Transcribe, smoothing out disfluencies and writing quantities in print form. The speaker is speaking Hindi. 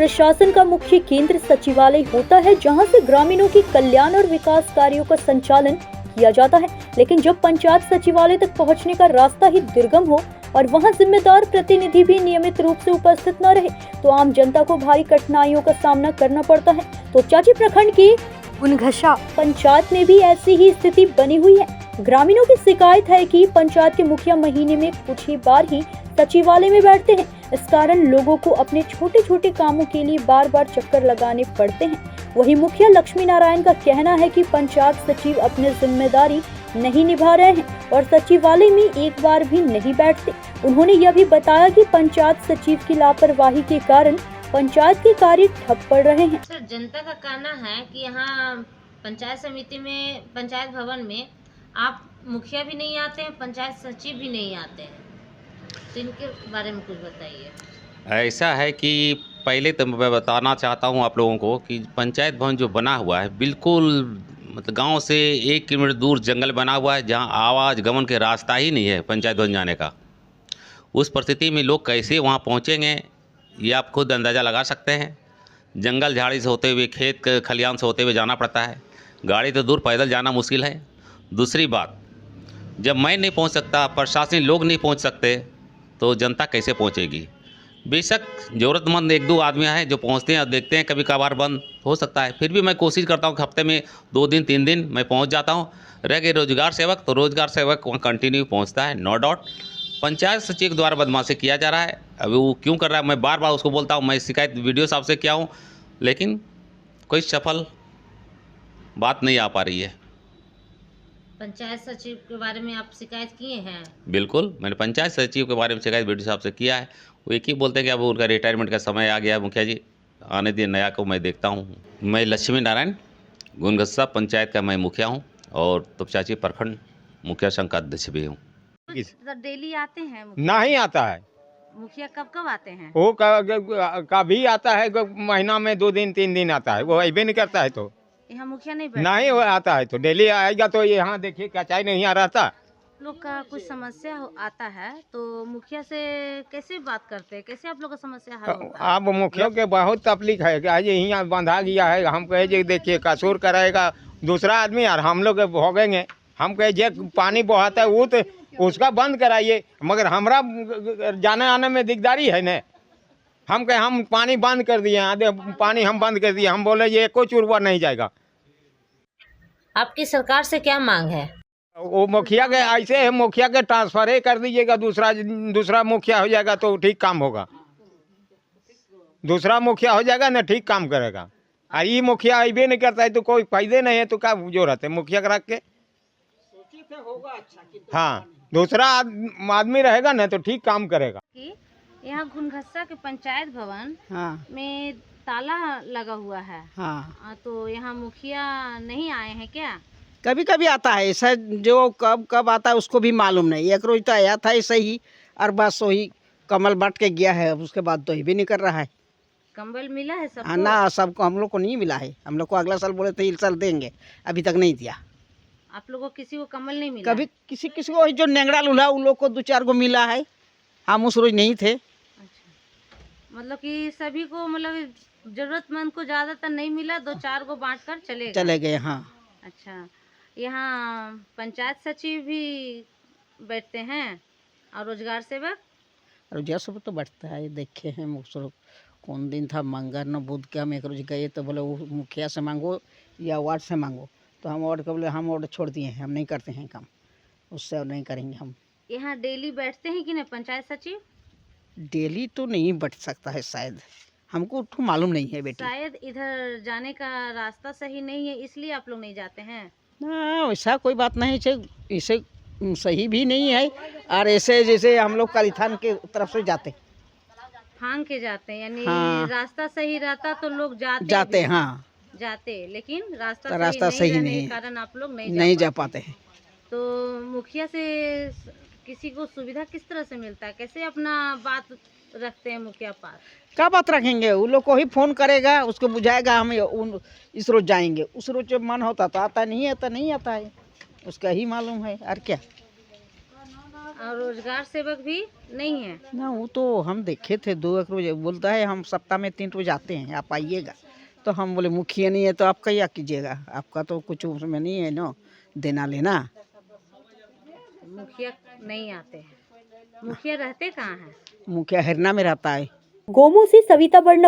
प्रशासन का मुख्य केंद्र सचिवालय होता है, जहां से ग्रामीणों की कल्याण और विकास कार्यों का संचालन किया जाता है। लेकिन जब पंचायत सचिवालय तक पहुंचने का रास्ता ही दुर्गम हो और वहां जिम्मेदार प्रतिनिधि भी नियमित रूप से उपस्थित न रहे, तो आम जनता को भारी कठिनाइयों का सामना करना पड़ता है। तो चाची प्रखंड की गुनघसा पंचायत में भी ऐसी ही स्थिति बनी हुई है। ग्रामीणों की शिकायत है कि पंचायत के मुखिया महीने में कुछ ही बार ही सचिवालय में बैठते हैं। इस कारण लोगों को अपने छोटे छोटे कामों के लिए बार बार चक्कर लगाने पड़ते हैं। वहीं मुखिया लक्ष्मी नारायण का कहना है कि पंचायत सचिव अपनी जिम्मेदारी नहीं निभा रहे हैं और सचिवालय में एक बार भी नहीं बैठते। उन्होंने यह भी बताया कि पंचायत सचिव की लापरवाही के कारण पंचायत के कार्य ठप पड़ रहे हैं। सर, जनता का कहना है कि यहाँ पंचायत समिति में, पंचायत भवन में आप मुखिया भी नहीं आते हैं, पंचायत सचिव भी नहीं आते हैं, तो इनके बारे में कुछ बताइए। ऐसा है कि पहले तो मैं बताना चाहता हूँ आप लोगों को कि पंचायत भवन जो बना हुआ है बिल्कुल मतलब गांव से 1 किलोमीटर दूर जंगल बना हुआ है, जहां आवाज गमन के रास्ता ही नहीं है पंचायत भवन जाने का। उस परिस्थिति में लोग कैसे वहां पहुंचेंगे ये आप खुद अंदाज़ा लगा सकते हैं। जंगल झाड़ी से होते हुए, खेत खलियान से होते हुए जाना पड़ता है। गाड़ी तो दूर, पैदल जाना मुश्किल है। दूसरी बात, जब मैं नहीं पहुंच सकता, प्रशासनिक लोग नहीं पहुंच सकते, तो जनता कैसे पहुंचेगी। बेशक ज़रूरतमंद 1-2 आदमी हैं जो पहुंचते हैं और देखते हैं, कभी कभार बंद हो सकता है, फिर भी मैं कोशिश करता हूं कि हफ्ते में 2 दिन 3 दिन मैं पहुंच जाता हूं। रह गए रोजगार सेवक, तो रोजगार सेवक वहाँ कंटिन्यू पहुंचता है, नो डाउट। पंचायत सचिव के द्वारा बदमाशी किया जा रहा है। अभी वो क्यों कर रहा है, मैं बार बार उसको बोलता हूँ, मैं शिकायत वीडियो साहब से किया हूँ, लेकिन कोई सफल बात नहीं आ पा रही है। पंचायत सचिव के बारे में आप शिकायत किए हैं? बिल्कुल, मैंने पंचायत सचिव के बारे में शिकायत वीडियो साहब से किया है। वो एक ही बोलते हैं कि अब उनका रिटायरमेंट का समय आ गया, मुखिया जी आने दिए, नया को मैं देखता हूँ। मैं लक्ष्मी नारायण गुनघसा पंचायत का मैं मुखिया हूँ और तपचाची प्रखंड मुखिया संघ का अध्यक्ष भी हूँ। डेली आते हैं नहीं आता है मुखिया? कब कब आते हैं? वो कभी आता है, महीना में 2 दिन 3 दिन आता है, वो अभी नहीं करता है। तो यहाँ मुखिया नहीं नहीं वो आता है तो डेली आएगा। तो यहाँ देखिए कचाई नहीं आ रहा था। लोग का कुछ समस्या आता है तो मुखिया से कैसे बात करते हैं, कैसे आप लोग का समस्या हल होता है? अब मुखिया के बहुत तकलीफ है कि आज यहाँ बंधा गया है। हम कहे जे देखिए कसूर कराएगा दूसरा आदमी और हम लोग भोगेंगे। हम कहे जे पानी बहाता है वो तो उसका बंद कराइए, मगर हमरा जाने आने में दिकदारी है न। हम कहे हम पानी बंद कर दिए, आधे पानी हम बंद कर दिए। हम बोले ये कोई चुरवा नहीं जाएगा। आपकी सरकार से क्या मांग है? वो मुखिया के ऐसे है, मुखिया के ट्रांसफर ही कर दीजिएगा, दूसरा मुखिया हो जाएगा तो ठीक काम होगा। दूसरा मुखिया हो जाएगा ना, ठीक काम करेगा। और ये मुखिया अबे नहीं करता है तो कोई फायदे नहीं है, तो क्या जरूरत है मुखिया के रख के। हाँ, दूसरा आदमी रहेगा ना तो ठीक काम करेगा। यहाँ घुनघसा के पंचायत भवन में ताला लगा हुआ है। तो यहाँ मुखिया नहीं आए हैं क्या? कभी कभी आता है ऐसा, जो कब कब आता है उसको भी मालूम नहीं। एक रोज तो आया था ऐसा ही, और बस वही कमल बांट के गया है। उसके बाद तो ये भी नहीं कर रहा है। कंबल मिला है सबको? ना, सबको। हम लोग को नहीं मिला है। हम लोग को अगला साल बोले थे इस साल देंगे, अभी तक नहीं दिया। आप लोगों को किसी को कंबल नहीं मिला? कभी किसी को जो नेंगड़ा लूल्हा उन लोग को 2-4 को मिला है। हम उस रोज नहीं थे। अच्छा, मतलब कि सभी को, मतलब जरूरतमंद को ज्यादातर नहीं मिला, 2-4 को बांट कर चले गए। हाँ। अच्छा, यहाँ पंचायत सचिव भी बैठते हैं और रोजगार सेवक? रोजगार सेवक तो बैठता है, देखे हैं। कौन दिन था, मंगल न बुध के हम एक रोज गए तो बोले वो मुखिया से मांगो या वार्ड से मांगो। तो हम वार्ड को बोले हम वार्ड छोड़ दिए हैं, हम नहीं करते हैं काम, उससे और नहीं करेंगे हम। यहाँ डेली बैठते हैं कि नहीं पंचायत सचिव? डेली तो नहीं बैठ सकता है शायद, हमको तो मालूम नहीं है बेटी। शायद इधर जाने का रास्ता सही नहीं है, इसलिए आप लोग नहीं जाते हैं? ना, वैसा कोई बात नहीं है। इसे सही भी नहीं है। और ऐसे जैसे हम लोग कालीथान के तरफ से जाते, फांग के जाते हैं, यानी हाँ। रास्ता सही रहता तो लोग जाते। हाँ, जाते, लेकिन रास्ता सही नहीं रहने है के कारण आप लोग नहीं जा पाते हैं। तो मुखिया से किसी को सुविधा किस तरह से मिलता है, कैसे अपना बात रखते हैं मुखिया पास? क्या बात रखेंगे, उन लोग को ही फोन करेगा, उसको बुझाएगा, हम इस रोज जाएंगे। उस रोज जब मन होता तो आता, नहीं आता नहीं आता है, उसका ही मालूम है। और क्या और रोजगार सेवक भी नहीं है। ना वो तो हम देखे थे 2 एक रोज बोलता है हम सप्ताह में 3 रोज आते हैं, आप आइएगा। तो हम बोले मुखिया नहीं है तो आप क्या कीजिएगा, आपका तो कुछ उसमें नहीं है ना देना लेना। मुखिया नहीं आते हैं। मुखिया रहते कहाँ हैं? मुखिया हिरना में रहता है। गोमू से सविता बर्नवाल।